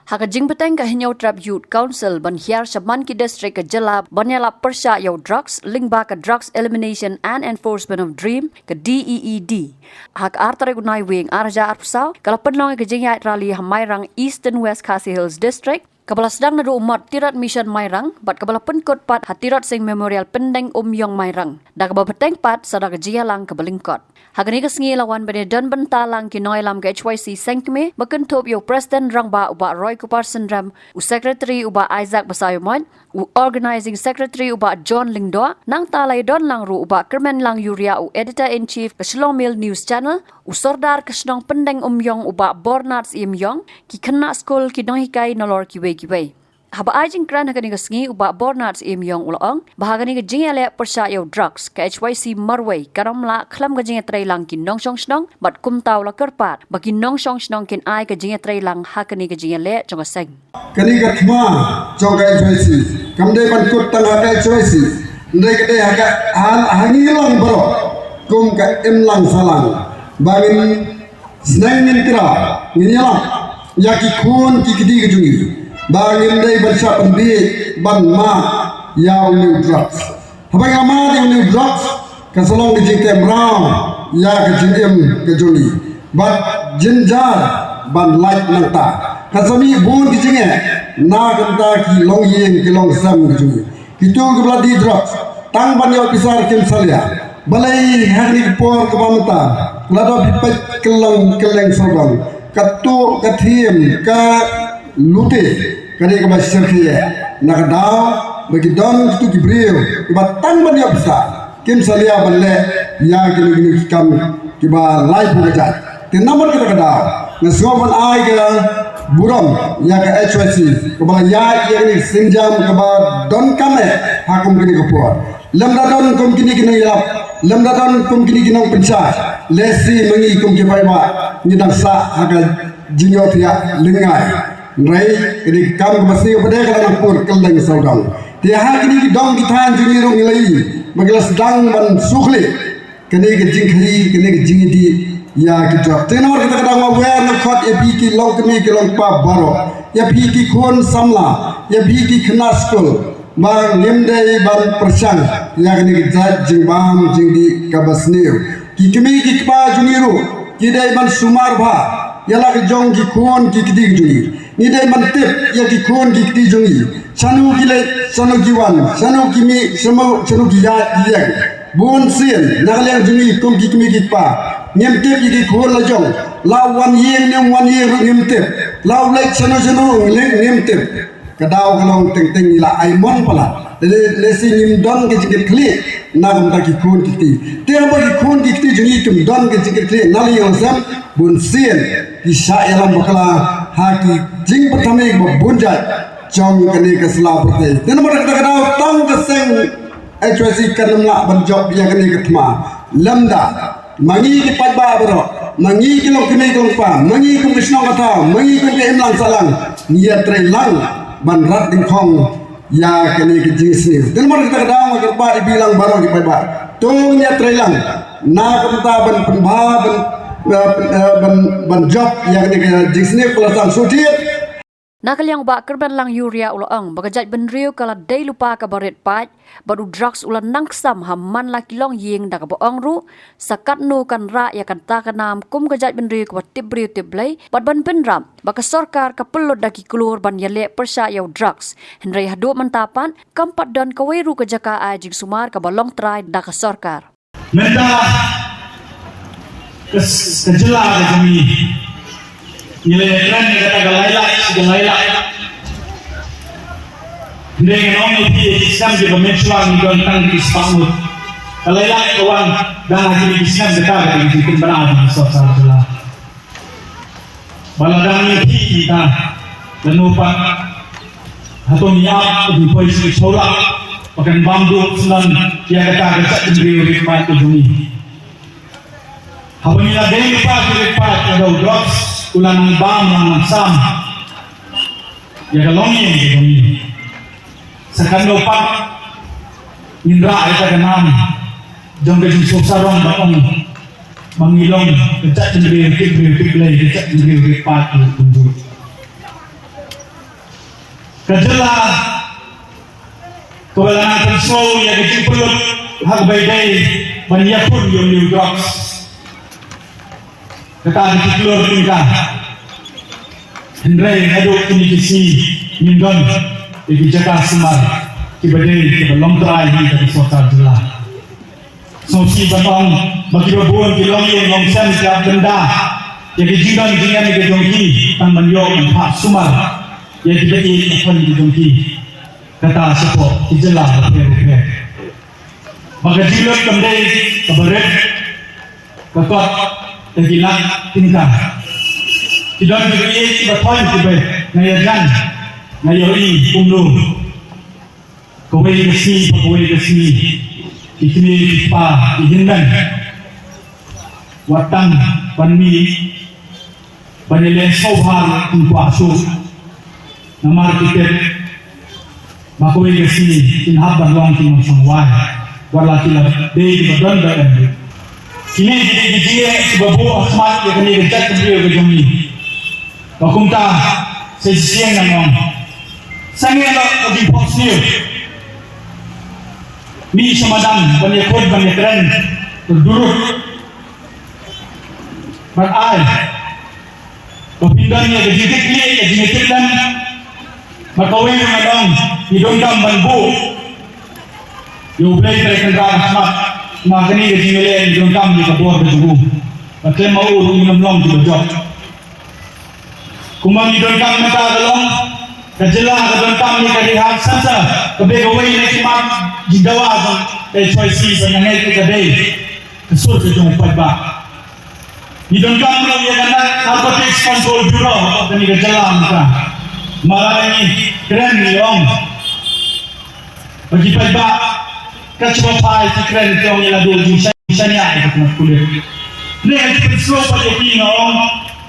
Haka jing beteng ka hinyau trap youth council ban hiar shaman ki district ka jala banyala persya yau drugs lingba ka drugs elimination and enforcement of dream ka DEED. Hak artare gunai wing arja arpsau kala penlong ka jing ya rally hamairang East and West Khasi Hills district. Kabala sedang nadu umat tirat mission Mairang, bat kabala penkot pat hatirat sing memorial pendeng Yong Mairang. Da kabala peteng pat sada kejialang kebalingkot. Hagani kesengi lawan bene dan bentalang kinoi lam ke HYC sengkme, bakentop yo Presiden Rangba uba Roy Kupar Sendram, u Secretary uba Isaac Basayomon, u Organizing Secretary uba John Lingdoa, nang talay don lang ru uba Kermen Lang Yuria u Editor-in-Chief ke Shlomil News Channel, u Sordar kesenong pendeng Yong uba Bornats Yong, ki kena skol ki hikai nolor kiwe. Haba ajing kran hakani ka sengi uba Bornats Yong ulong, bahagani ka jingale persya yo drugs ka HYC Marway karamla klam ka jinga trailang kin nong song snong bat kumtaw la kerpat bagi nong song snong kin ai ka jinga trailang hakani ka jingale jonga seng. Kani ka thma jonga HYC kamde ban kut tang ha HYC ndai ka de ha hangi long bro kum ka lang salang bangin snang nin kira ngilang yaki khun ki kidi ka jungi bangin dai bersya pendi ban ma ya new drugs habai ama yang new drugs kasalong di jingtem round ya ke jingem ke juni bat jinjar ban light nangta kasami bun di jinge na ganta ki long yeng ki long sam ke juni kitu ke bladi drugs tang ban yo pisar kim salia balai hari por ke bamta lado bipet keleng sabang katu kathiem ka lute kani ka basir khiye nakdaw bagi don tu gibril kiba tan ban ya bisa kim salia balle ya gini kam kiba live buka tin nomor kita kadaw ngasgoban ai ga buram ya ka HYC kiba ya ni sinjam kiba don kame hakum kini kapur lamda don kum kini yap lamda don kum kini penca lesi mengi kum kibai ba nyidang sa haga jinyo tiya lingai Rai ini kam masih pada kalau pur keleng saudang. Tiada kini dong kita juni rong nilai maglas dang ban sukli. Kini kejing kiri kini kejing di ya kita. Tenor kita kadang aware nak kot ya biki long kini long pa baro. Ya biki kon samla. Ya biki kena school. Bang nimdai ban persang. Ya kini kita jing bam jing di kabasnir. Kini kita juni rong. Kita ban sumar ba. Yalah kejong kikon kikdi juni. Ni dai mantip ya ki kon ki ti jungi sanu kile sanu kiwan sanu kimi sanu kiya yang bon sien nagliang jungi kum ki kimi ki pa nyemtip ki kon la jong la wan yen nem wan yen nyemtip la lek sanu nyemtip kadaw kalong teng teng ila ai mon pala le si nyim don ki jikit kli na gum ta ki kon ki ti te ba ki kon ki ti jungi tum don ki jikit kli nali yang sam bon sien ki sha elam bakala haki jing pertama yang berbunjat jong kini kesela bertay dan nomor kita kenal tang keseng HYC kenamla berjob yang kini ketma lamda mangi ki padba bro mangi ki long kini pa mangi ki krisno kata mangi ki emlang salang niat lang ban rat ding khong ya kini ki jing sini dan nomor kita kenal agar ba dibilang baru ki padba tu niat lang na kata ban penba ban job yang ni jing sini pelasang suci. Nakaliang ba Kermen Lang Yuria ulang bagajat benriu kala day lupa ka baret pat baru drugs ulan nangsam hamman laki long ying da ka boong ru sakat nu kan ra ya kan ta kanam kum gajat benriu ka tibriu tiblai bat ban penram baka sorkar ka pelot daki keluar ban yale persya yau drugs henry hadu mentapan kampat dan kaweru ka jaka ajing sumar ka balong try da ka sorkar menta kejela ke kami nilai kan ni kata galailah dengan orang itu Islam juga menculang don tang di Spanyol galailah kawan dan lagi Islam dekat dengan itu benar sosial jelas baladang ini kita lenupan atau niat di posisi sorak pakai bambu selan yang dekat dengan rimat ujungi apabila delipat ada drugs ulang bam lang sam ya kalongin gitu sekan lupa indra ita kanam jong ke susarong baong mangilong kecak cendri lay kecak cendri pat tunjuk Kejela kewalangan pensau yang kecil pelut hak baidai banyak pun yang new drugs. Kata keluar tingkah Hendrai aduk ini kisi mindon di jaga semar kibadai kibelong terai di dari sota jelah. Sosi batong bagi babun kilong yang longsan siap benda yang dijingan dengan dijongki tan menyok pak sumar yang diberi apa dijongki kata sepok jelah berpikir. Maka jilid kembali keberit kekot tergilang tingkah. Tidak diberi berpoin kibet ngayajan ngayoi umlu kawai kesini ikni pa ihindan watang panmi panile sohar kuasu namar tiket makoi kesini inhaban long ting sangwai wala kila dei badan da kini dia sebabu asmat yang kini gejat dia gejami bakumta sesiang nang sangelo di posniu mi samadang banyak kod banyak keren berduruk berai kepindahnya ke jitik li ke jitik dan makawin mengadong hidungkam banbu yublay terkenal asmat makani ke jingile hidungkam di kabuar berjugu pakai mau urung minum di bejok kumang hidungkam mata galong kejelah hidungkam ni kelihat saja kebegawai ni kimat jidawa choice banyak ke kedai kesur ke jom pajak hidungkam ni yang ada narcotics control bureau dan ni kejelah muka malah ini keren ni om bagi pajak kacau pai keren kau ni ladu jinsanya itu kulit ni ekspresi pada kini om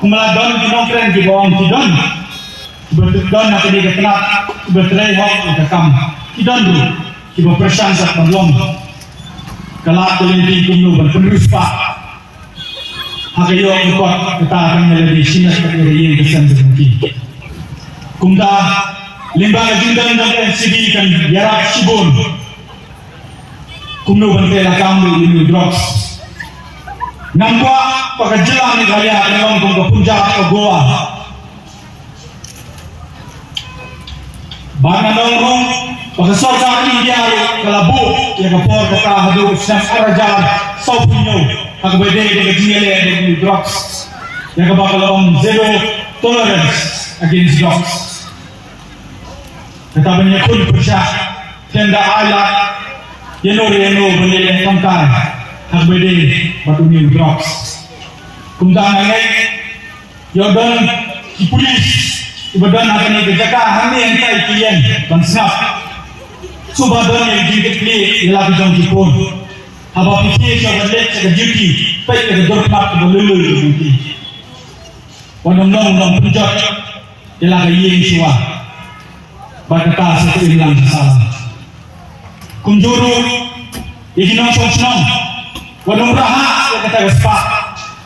kumaladon kita keren kita om kidon berdon nak dia kenal berterai hok dekam kidon dulu kita bersyangsa belum kelak kelinting kumnu berpenerus pak hakayo ikut kita akan menjadi sinas yang kesan berhenti kumda limbaga jindan dan NCD kan jarak sibun kumnu bertela kamu ini drugs nampak pakai jelang ni kalian memang kumda punjab ke Goa Bana nongkrong pakai sorga India kelabu yang kapor kata hadu Islam Arajar Saupunyo agak beda dengan jile dengan drugs yang kabakal om zero tolerance against drugs kata banyak pun persyak tenda ayat yeno beli tangkai agak beda batu new drugs kumdang ngai yodon polis ibadan akan dijaga hanya yang kai kian dan snap subadan yang dikli ialah bidang jipun apa pikir sebagai duty baik ke dorpat bolulu duty wanong penjat ialah yang suwa pada satu hilang salah kunjuru ikinong sosnong wanong raha yang kata gespa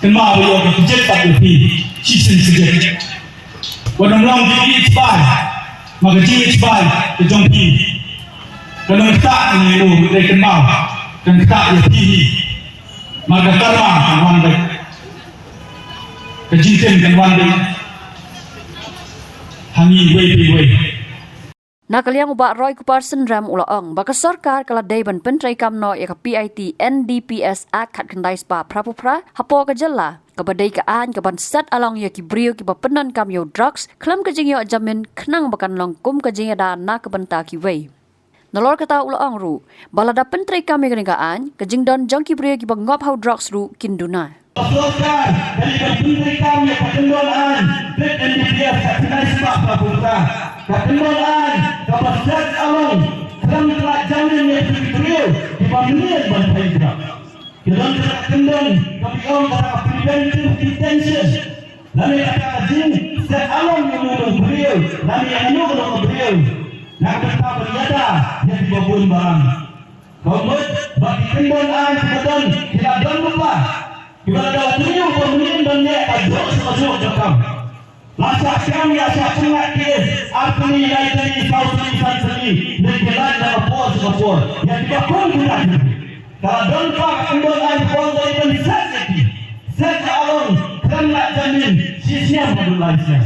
kenal yang kejut pada pi season sejak Wadang long di isbai, maka di isbai kejongki. Kalau kita ni lu kita kenal, dan kita yakin, maka karma kan wandai, kejinten kan wandai, hangi way. Nakaliang ubak Roy Kuparsen Ram Ulaong baka sarkar kala dayban pentray kamno ya ka PIT NDPS Act kat kendai spa prapupra hapo ka jela kabadai ka an ka bansat along ya ki brio ki bapenan kam yo drugs klam ka jingyo jamin khnang bakan long kum ka jingya da na ka banta ki wei nolor kata Ulaong ru balada pentray kam ya kan ka jingdon jongki brio ki bangop how drugs ru kinduna Sarkar dari pentray kam ya kadendon NDPS kat kendai spa prapupra ketentuan kapasan along dalam kerajaan yang beriu dibandingkan bantai gerak. Dalam ketentuan kami orang kata preventive detention. Lalu kata kajing set along yang menurut beriu, lalu yang menurut beriu. Nak kata berjada yang dibabun barang. Kemudian bagi ketentuan kebetulan tidak dan lupa. Kita ada beriu pemilihan dan dia ajak semua jokam. Lasa kami asa pungat kes Arkani laitani sautani sansani Negelan na kapor yang dibakun gunan kalau donpak undangan pondai dan sakiti Seka along kerana jamin sisnya berlaisnya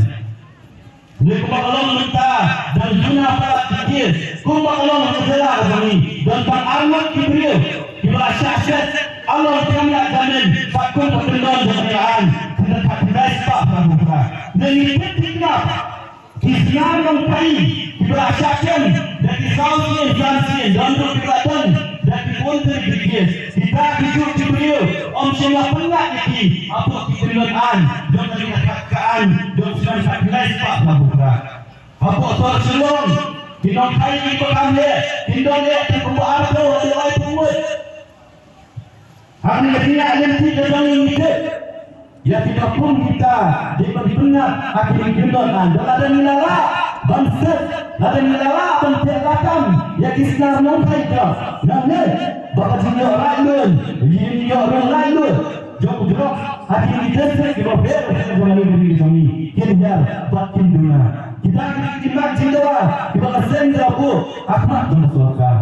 Kumakalong minta dan guna para pikir Kumakalong menjelar kami dan pak armat kibriyo Kibala syahsyat Allah kerana jamin Fakun perkenaan kemuliaan Kena tak berais pak pramuka Dan ini tidak Islam yang kain Kibala syahsyat Dan disausin jansin Dan untuk dikeladan Dan dipunter dikir Kita hidup kibriyo Om sehingga pengat iki Apa kemuliaan Dan kemuliaan Dan sedang tak berais pak pramuka Apa tuan selong Tinong kain ikut kami Tinong dia Tempat arto Dia pemut Hari ini ada tiga orang ini. Ya tidak pun kita diberi benar akhir kemuliaan. Dan ada nilai bangsa, ada nilai penjelasan. Ya Islam mengkaji. Namun bahawa jiwa lain, jiwa orang lain. Jauh akhir ini desa kita berbeza dengan kami. Kita batin dunia. Kita jiwa kita senja bu akmat dan surga.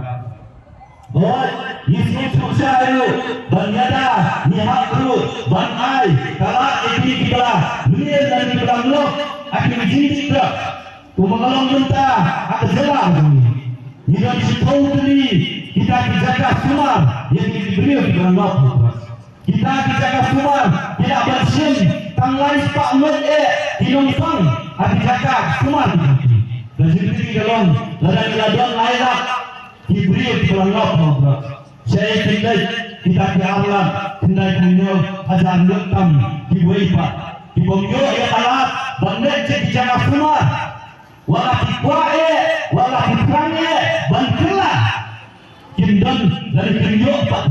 Boy, Yesus percaya banyada nihak perut banai kalau ini kita lihat dan kita melok akan jinjit tak kumangalong mentah akan jelas kami jika disitahu tadi kita dijaga semua yang diberi kita melok kita dijaga semua tidak bersin tanglai pak met tinong sang akan dijaga semua dan jadi dalam ladang layak diberi pelanggap saya tinggal kita dialam tinggal punya hajar lutam diberi pak dibongyo ya kalah bandar cek jaga semua walau dikuai walau dikurangi bantulah kindon dari kinyo pak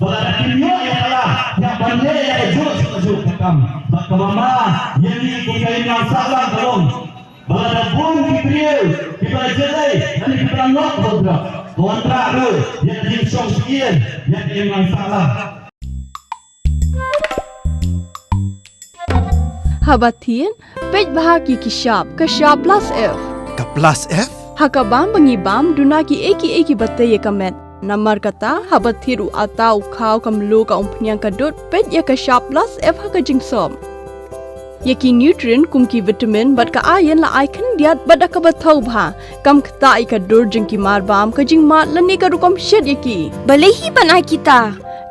walau kinyo ya kalah yang bandar ya kejut kekam maka mama yang dikukai yang salah tolong walau pun diberi diberi jelai dan dipelanggap bodrak kontrak tu yang diusung sekian yang masalah Habatin pej bahagi kishab kashab plus F Ka plus F hakabam bangibam dunaki eki batay kamet namar kata habathiru atau khaw kamlu ka umpnyang kadut pej ya kashab plus F hakajingsom Yaki nutrient kumki vitamin bat ka ayan la icon diat bada ka bathau bha kam khta ka dur jingki mar bam ka jing mat lani ka rukom shed yaki balehi banai kita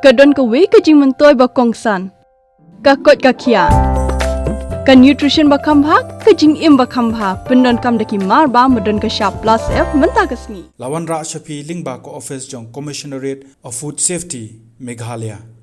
ka don ka we ka jing mentoy ba kongsan ka kot ka khia ka nutrition ba kham bha ka jing im ba kham bha pendon kam daki mar bam modon ka sharp plus F menta kasni Lawan Ra Shafi Lingba ko office jong Commissionerate of Food Safety Meghalaya